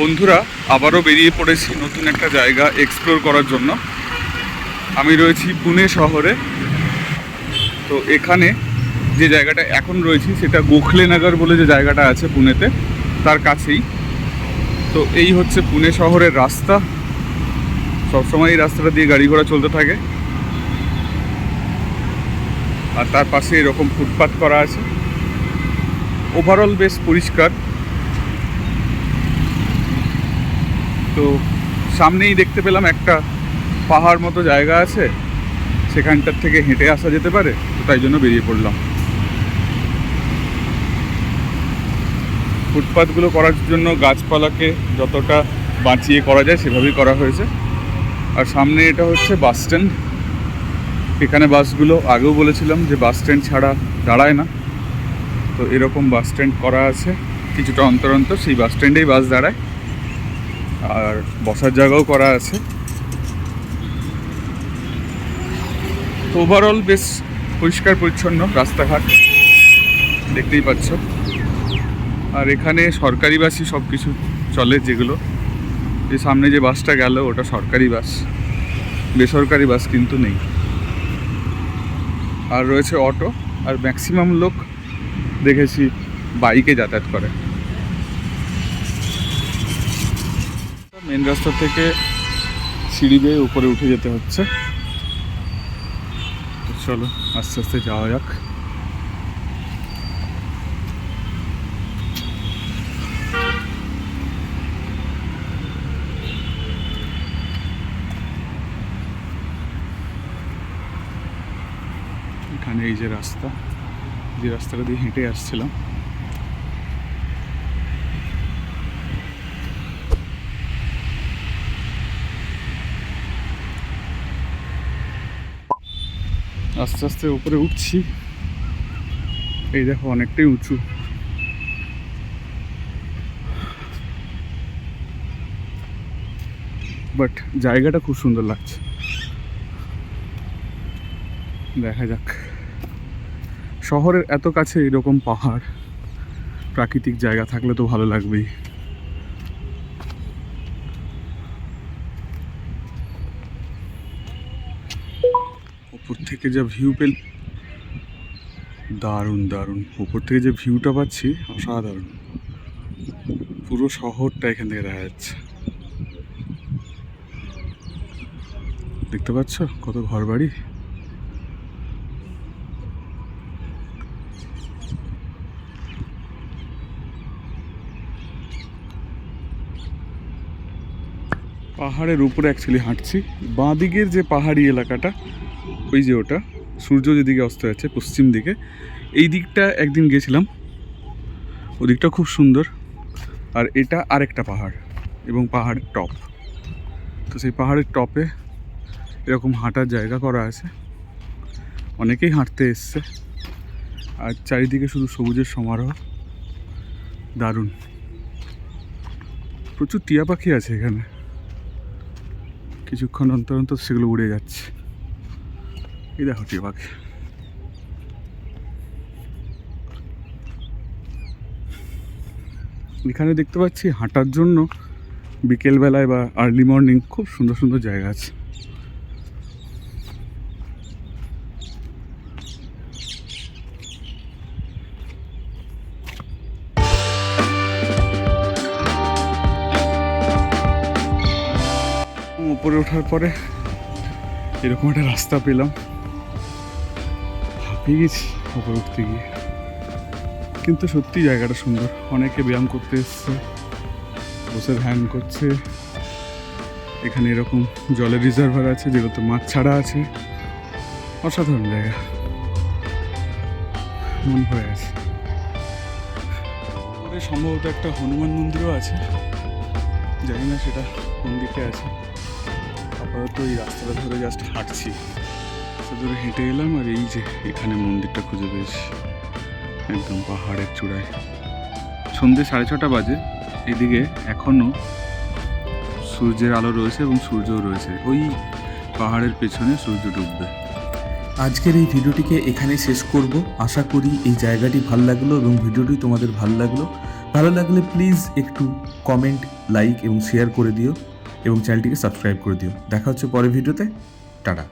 বন্ধুরা আবারও বেরিয়ে পড়েছি নতুন একটা জায়গা এক্সপ্লোর করার জন্য। আমি রয়েছি পুনে শহরে। তো এখানে যে জায়গাটা এখন রয়েছি সেটা গোখলেনগর বলে যে জায়গাটা আছে পুনেতে, তার কাছেই। তো এই হচ্ছে পুনে শহরের রাস্তা। সবসময় এই রাস্তাটা দিয়ে গাড়ি ঘোড়া চলতে থাকে, আর তার পাশে এরকম ফুটপাথ করা আছে। ওভারঅল বেশ পরিষ্কার। তো সামনেই দেখতে পেলাম একটা পাহাড় মতো জায়গা আছে, সেখানটার থেকে হেঁটে আসা যেতে পারে, তো তাই জন্য বেরিয়ে পড়লাম। ফুটপাথগুলো করার জন্য গাছপালাকে যতটা বাঁচিয়ে করা যায় সেভাবেই করা হয়েছে। আর সামনে এটা হচ্ছে বাস স্ট্যান্ড। এখানে বাসগুলো আগেও বলেছিলাম যে বাস স্ট্যান্ড ছাড়া দাঁড়ায় না, তো এরকম বাস স্ট্যান্ড করা আছে কিছুটা অন্তর অন্তর। সেই বাস স্ট্যান্ডেই বাস দাঁড়ায়, আর বসার জায়গাও করা আছে। তো ওভারঅল বেশ পরিষ্কার পরিচ্ছন্ন রাস্তাঘাট, দেখতেই পাচ্ছ। আর এখানে সরকারি বাসই সব কিছু চলে, যেগুলো যে সামনে যে বাসটা গেল ওটা সরকারি বাস, বেসরকারি বাস কিন্তু নেই। আর রয়েছে অটো, আর ম্যাক্সিমাম লোক দেখেছি বাইকে যাতায়াত করে। মেন রাস্তা থেকে সিঁড়ি বেয়ে উপরে উঠে যেতে হচ্ছে। তো চলো আস্তে আস্তে যাওয়া যাক। এখানে এই যে রাস্তা, যে রাস্তাটা দিয়ে হেঁটে আসছিলাম, আস্তে আস্তে উপরে উঠছি। এই দেখো অনেকটাই উঁচু। বাট জায়গাটা খুব সুন্দর লাগছে, দেখা যাক। শহরের এত কাছে এরকম পাহাড়, প্রাকৃতিক জায়গা থাকলে তো ভালো লাগবেই। উপর থেকে যা ভিউ পেল, দারুণ দারুণ। উপর থেকে যে ভিউটা পাচ্ছি অসাধারণ। পুরো শহরটা এখান থেকে দেখা যাচ্ছে, দেখতে পাচ্ছ কত ঘর বাড়ি। পাহাড়ের উপরে অ্যাকচুয়ালি হাঁটছি। বাঁ দিকের যে পাহাড়ি এলাকাটা, ওই যে ওটা সূর্য যেদিকে অস্ত যাচ্ছে পশ্চিম দিকে, এই দিকটা একদিন গেছিলাম, ওদিকটা খুব সুন্দর। আর এটা আরেকটা পাহাড় এবং পাহাড়ের টপ। তো সেই পাহাড়ের টপে এরকম হাঁটার জায়গা করা আছে, অনেকেই হাঁটতে এসছে। আর চারিদিকে শুধু সবুজের সমারোহ, দারুণ। প্রচুর টিয়া পাখি আছে এখানে, কিছুক্ষণ অন্তর অন্তর সেগুলো উড়ে যাচ্ছে। এই দেখো টিয়া পাখি। এখানে দেখতে পাচ্ছি হাঁটার জন্য বিকেলবেলায় বা আর্লি মর্নিং খুব সুন্দর সুন্দর জায়গা আছে। উপরে ওঠার পরে এরকম একটা রাস্তা পেলাম, হাঁপিয়ে গেছি উপরে উঠতে গিয়ে। কিন্তু সত্যি জায়গাটা সুন্দর। অনেকে ব্যায়াম করতে এসছে, বসে ধ্যান করছে। এখানে এরকম জলের রিজার্ভার আছে, যেগুলোতে মাছ ছাড়া আছে। অসাধারণ জায়গা, মন ভরে আছে। সম্ভবত একটা হনুমান মন্দিরও আছে, জানি না সেটা কোন দিকে আছে। আপাতত এই রাস্তাটা ধরে জাস্ট হাঁটছি, ধরে হেঁটে এলাম। আর এই যে এখানে মন্দিরটা খুঁজে পেয়েছি, একদম পাহাড়ের চূড়ায়। সন্ধ্যে 6:30 বাজে। এদিকে এখনও সূর্যের আলো রয়েছে এবং সূর্যও রয়েছে। ওই পাহাড়ের পেছনে সূর্য ডুববে। আজকের এই ভিডিওটিকে এখানেই শেষ করব। আশা করি এই জায়গাটি ভালো লাগলো এবং ভিডিওটি তোমাদের ভালো লাগলো। ভালো লাগলে প্লিজ একটু কমেন্ট লাইক এবং শেয়ার করে দিও এবং চ্যানেলটিকে সাবস্ক্রাইব করে দিও। দেখা হচ্ছে পরের ভিডিওতে। টাটা।